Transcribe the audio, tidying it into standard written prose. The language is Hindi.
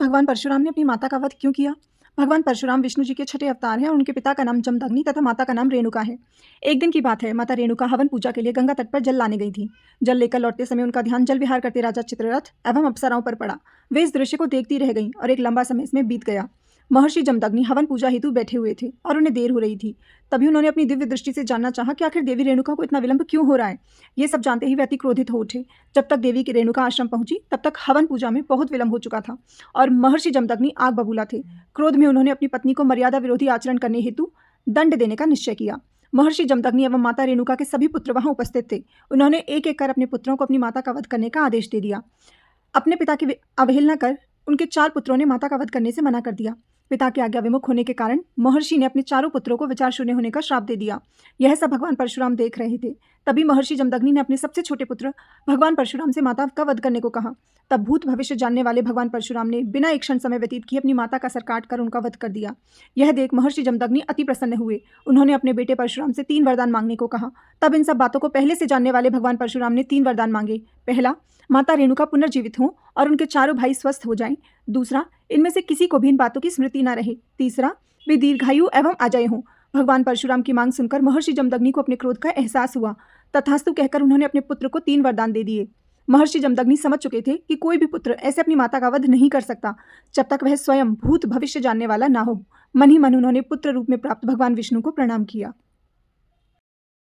भगवान परशुराम ने अपनी माता का वध क्यों किया? भगवान परशुराम विष्णु जी के छठे अवतार हैं और उनके पिता का नाम जमदग्नि तथा माता का नाम रेणुका है। एक दिन की बात है, माता रेणुका हवन पूजा के लिए गंगा तट पर जल लाने गई थी। जल लेकर लौटते समय उनका ध्यान जल विहार करते राजा चित्ररथ एवं अप्सराओं पर पड़ा। वे इस दृश्य को देखती रह गईं और एक लंबा समय इसमें बीत गया। महर्षि जमदग्नि हवन पूजा हेतु बैठे हुए थे और उन्हें देर हो रही थी। तभी उन्होंने अपनी दिव्य दृष्टि से जानना चाहा कि आखिर देवी रेणुका को इतना विलंब क्यों हो रहा है। ये सब जानते ही वे अति क्रोधित हो उठे। जब तक देवी की रेणुका आश्रम पहुंची तब तक हवन पूजा में बहुत विलंब हो चुका था और महर्षि जमदग्नि आग बबूला थे। क्रोध में उन्होंने अपनी पत्नी को मर्यादा विरोधी आचरण करने हेतु दंड देने का निश्चय किया। महर्षि जमदग्नि एवं माता रेणुका के सभी पुत्र वहां उपस्थित थे। उन्होंने एक एक कर अपने पुत्रों को अपनी माता का वध करने का आदेश दे दिया। अपने पिता की अवहेलना कर उनके 4 पुत्रों ने माता का वध करने से मना कर दिया। पिता की आज्ञा विमुख होने के कारण महर्षि ने अपने चारों पुत्रों को विचार शून्य होने का श्राप दे दिया। यह सब भगवान परशुराम देख रहे थे। तभी महर्षि जमदग्नि ने अपने सबसे छोटे पुत्र भगवान परशुराम से माता का वध करने को कहा। तब भूत भविष्य जानने वाले भगवान परशुराम ने बिना एक क्षण समय व्यतीत किए अपनी माता का सर काट कर उनका वध कर दिया। यह देख महर्षि जमदग्नि अति प्रसन्न हुए। उन्होंने अपने बेटे परशुराम से 3 वरदान मांगने को कहा। तब इन सब बातों को पहले से जानने वाले भगवान परशुराम ने 3 वरदान मांगे। पहला, माता रेणुका पुनर्जीवित हों और उनके चारों भाई स्वस्थ हो जाएं। दूसरा, इनमें से किसी को भी इन बातों की स्मृति न रहे। तीसरा, वे दीर्घायु एवं अजय हों। भगवान परशुराम की मांग सुनकर महर्षि जमदग्नि को अपने क्रोध का एहसास हुआ। तथास्तु कहकर उन्होंने अपने पुत्र को 3 वरदान दे दिए। महर्षि जमदग्नि समझ चुके थे कि कोई भी पुत्र ऐसे अपनी माता का वध नहीं कर सकता जब तक वह स्वयं भूत भविष्य जानने वाला ना हो। मन ही मन उन्होंने पुत्र रूप में प्राप्त भगवान विष्णु को प्रणाम किया।